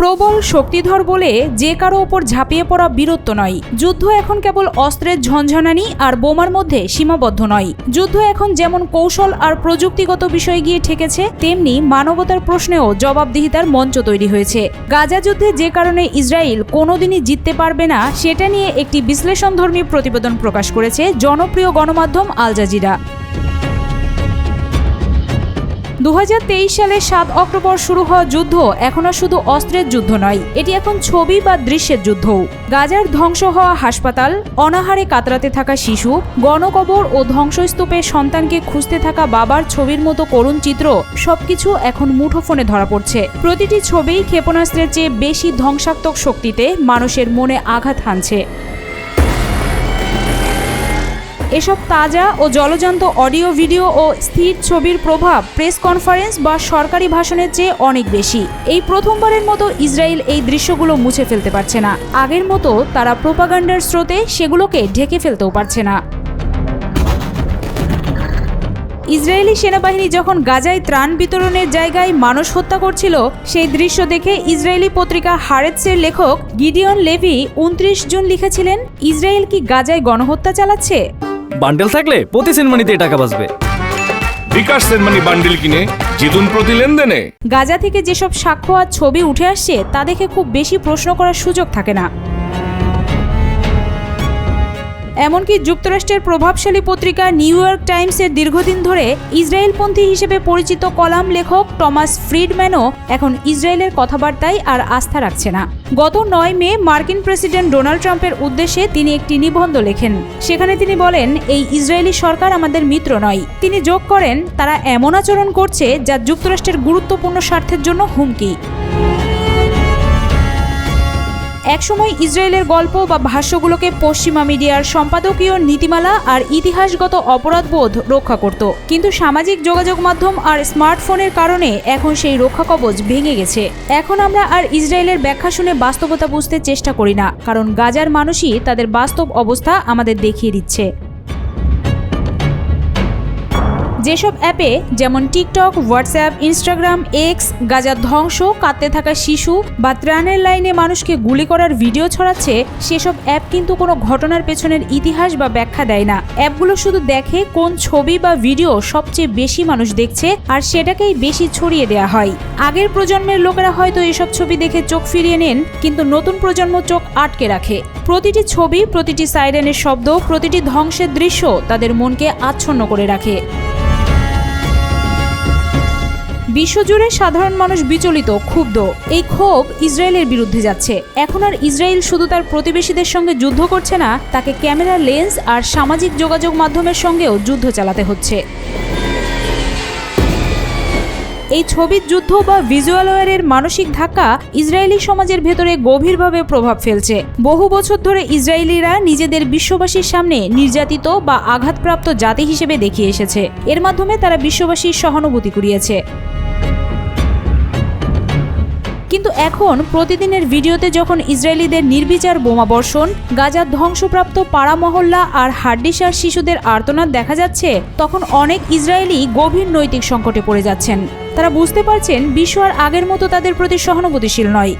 প্রবল শক্তিধর বলে যে কারো ওপর ঝাঁপিয়ে পড়া বীরত্ব নয়। যুদ্ধ এখন কেবল অস্ত্রের ঝনঝনানি আর বোমার মধ্যে সীমাবদ্ধ নয়। যুদ্ধ এখন যেমন কৌশল আর প্রযুক্তিগত বিষয়ে গিয়ে ঠেকেছে, তেমনি মানবতার প্রশ্নেও জবাবদিহিতার মঞ্চ তৈরি হয়েছে। গাজা যুদ্ধে যে কারণে ইসরায়েল কোনোদিনই জিততে পারবে না, সেটা নিয়ে একটি বিশ্লেষণধর্মী প্রতিবেদন প্রকাশ করেছে জনপ্রিয় গণমাধ্যম আল জাজিরা। 2023 সালে 7 অক্টোবর শুরু হওয়া যুদ্ধ এখন আর শুধু অস্ত্রের যুদ্ধ নয়, এটি এখন ছবি বা দৃশ্যের যুদ্ধও। গাজার ধ্বংস হওয়া হাসপাতাল, অনাহারে কাতরাতে থাকা শিশু, গণকবর ও ধ্বংসস্তূপে সন্তানকে খুঁজতে থাকা বাবার ছবির মতো করুণ চিত্র সবকিছু এখন মুঠোফোনে ধরা পড়ছে। প্রতিটি ছবি ক্ষেপণাস্ত্রের চেয়ে বেশি ধ্বংসাত্মক শক্তিতে মানুষের মনে আঘাত হানছে। এসব তাজা ও জলজান্ত অডিও, ভিডিও ও স্থির ছবির প্রভাব প্রেস কনফারেন্স বা সরকারি ভাষণের চেয়ে অনেক বেশি। এই প্রথমবারের মতো ইসরায়েল এই দৃশ্যগুলো মুছে ফেলতে পারছে না। আগের মতো তারা প্রোপাগান্ডার স্রোতে সেগুলোকে ঢেকে ফেলতেও পারছে না। ইসরায়েলি সেনাবাহিনী যখন গাজায় ত্রাণ বিতরণের জায়গায় মানুষ হত্যা করছিল, সেই দৃশ্য দেখে ইসরায়েলি পত্রিকা হারেতসের লেখক গিডিয়ন লেভি 29 জুন লিখেছিলেন, ইসরায়েল কি গাজায় গণহত্যা চালাচ্ছে? বান্ডেল থাকলে প্রতি সেনমানিতে টাকা বাঁচবে। বিকাশ সেনমানি বান্ডেল কিনে জিতুন প্রতি লেনদেনে। গাজা থেকে যেসব সাক্ষ্য আর ছবি উঠে আসছে, তা দেখে খুব বেশি প্রশ্ন করার সুযোগ থাকে না। এমনকি যুক্তরাষ্ট্রের প্রভাবশালী পত্রিকা নিউ ইয়র্ক টাইমসের দীর্ঘদিন ধরে ইসরায়েলপন্থী হিসেবে পরিচিত কলাম লেখক টমাস ফ্রিডম্যানও এখন ইসরায়েলের কথাবার্তায় আর আস্থা রাখছে না। গত 9 মে মার্কিন প্রেসিডেন্ট ডোনাল্ড ট্রাম্পের উদ্দেশ্যে তিনি একটি নিবন্ধ লেখেন। সেখানে তিনি বলেন, এই ইসরায়েলি সরকার আমাদের মিত্র নয়। তিনি যোগ করেন, তারা এমন আচরণ করছে যা যুক্তরাষ্ট্রের গুরুত্বপূর্ণ স্বার্থের জন্য হুমকি। একসময় ইসরায়েলের গল্প বা ভাষ্যগুলোকে পশ্চিমা মিডিয়ার সম্পাদকীয় নীতিমালা আর ইতিহাসগত অপরাধবোধ রক্ষা করত, কিন্তু সামাজিক যোগাযোগ মাধ্যম আর স্মার্টফোনের কারণে এখন সেই রক্ষা কবচ ভেঙে গেছে। এখন আমরা আর ইসরায়েলের ব্যাখ্যা শুনে বাস্তবতা বুঝতে চেষ্টা করি না, কারণ গাজার মানুষই তাদের বাস্তব অবস্থা আমাদের দেখিয়ে দিচ্ছে। যেসব অ্যাপে যেমন টিকটক, হোয়াটসঅ্যাপ, ইনস্টাগ্রাম, এক্স গাজার ধ্বংস, কাঁদতে থাকা শিশু বা ত্রাণের লাইনে মানুষকে গুলি করার ভিডিও ছড়াচ্ছে, সেসব অ্যাপ কিন্তু কোনো ঘটনার পেছনের ইতিহাস বা ব্যাখ্যা দেয় না। অ্যাপগুলো শুধু দেখে কোন ছবি বা ভিডিও সবচেয়ে বেশি মানুষ দেখছে, আর সেটাকেই বেশি ছড়িয়ে দেওয়া হয়। আগের প্রজন্মের লোকেরা হয়তো এসব ছবি দেখে চোখ ফিরিয়ে নেন, কিন্তু নতুন প্রজন্ম চোখ আটকে রাখে। প্রতিটি ছবি, প্রতিটি সাইরেনের শব্দ, প্রতিটি ধ্বংসের দৃশ্য তাদের মনকে আচ্ছন্ন করে রাখে। বিশ্বজুড়ে সাধারণ মানুষ বিচলিত, ক্ষুব্ধ। এই ক্ষোভ ইসরায়েলের বিরুদ্ধে যাচ্ছে। এখন আর ইসরায়েল শুধু তার প্রতিবেশীদের সঙ্গে যুদ্ধ করছে না, তাকে ক্যামেরার লেন্স আর সামাজিক যোগাযোগ মাধ্যমের সঙ্গেও যুদ্ধ চালাতে হচ্ছে। এই ছবির যুদ্ধ বা ভিজুয়াল ওয়ারের মানসিক ধাক্কা ইসরায়েলি সমাজের ভেতরে গভীরভাবে প্রভাব ফেলছে। বহু বছর ধরে ইসরায়েলিরা নিজেদের বিশ্ববাসীর সামনে নির্যাতিত বা আঘাতপ্রাপ্ত জাতি হিসেবে দেখিয়ে এসেছে। এর মাধ্যমে তারা বিশ্ববাসীর সহানুভূতি কুড়িয়েছে। কিন্তু এখন প্রতিদিনের ভিডিওতে যখন ইসরায়েলিদের নির্বিচার বোমাবর্ষণ, গাজার ধ্বংসপ্রাপ্ত পাড়া মহল্লা আর হাড্ডিসার শিশুদের আর্তনাদ দেখা যাচ্ছে, তখন অনেক ইসরায়েলি গভীর নৈতিক সংকটে পড়ে যাচ্ছেন। তারা বুঝতে পারছেন বিশ্ব আর আগের মতো তাদের প্রতি সহানুভূতিশীল নয়।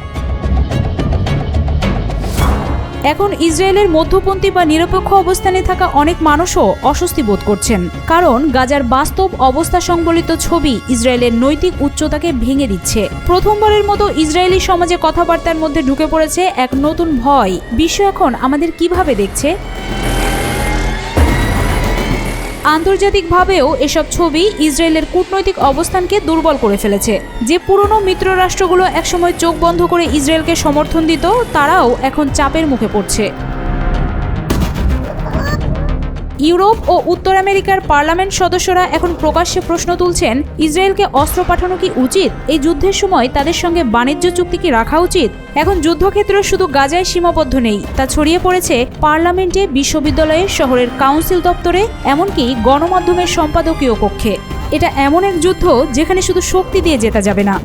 এখন ইসরায়েলের মধ্যপন্থী বা নিরপেক্ষ অবস্থানে থাকা অনেক মানুষও অস্বস্তি বোধ করছেন, কারণ গাজার বাস্তব অবস্থা সংবলিত ছবি ইসরায়েলের নৈতিক উচ্চতাকে ভেঙে দিচ্ছে। প্রথমবারের মতো ইসরায়েলি সমাজে কথাবার্তার মধ্যে ঢুকে পড়েছে এক নতুন ভয়। বিশ্ব এখন আমাদের কিভাবে দেখছে? আন্তর্জাতিকভাবেও এসব ছবি ইসরায়েলের কূটনৈতিক অবস্থানকে দুর্বল করে ফেলেছে। যে পুরনো মিত্র রাষ্ট্রগুলো একসময় চোখ বন্ধ করে ইসরায়েলকে সমর্থন দিত, তারাও এখন চাপের মুখে পড়ছে। ইউরোপ ও উত্তর আমেরিকার পার্লামেন্ট সদস্যরা এখন প্রকাশ্যে প্রশ্ন তুলছেন, ইসরায়েলকে অস্ত্র পাঠানো কি উচিত? এই যুদ্ধের সময় তাদের সঙ্গে বাণিজ্য চুক্তি কি রাখা উচিত? এখন যুদ্ধক্ষেত্র শুধু গাজায় সীমাবদ্ধ নেই, তা ছড়িয়ে পড়েছে পার্লামেন্টে, বিশ্ববিদ্যালয়ে, শহরের কাউন্সিল দপ্তরে, এমনকি গণমাধ্যমের সম্পাদকীয় কক্ষে। এটা এমন এক যুদ্ধ যেখানে শুধু শক্তি দিয়ে জেতা যাবে না।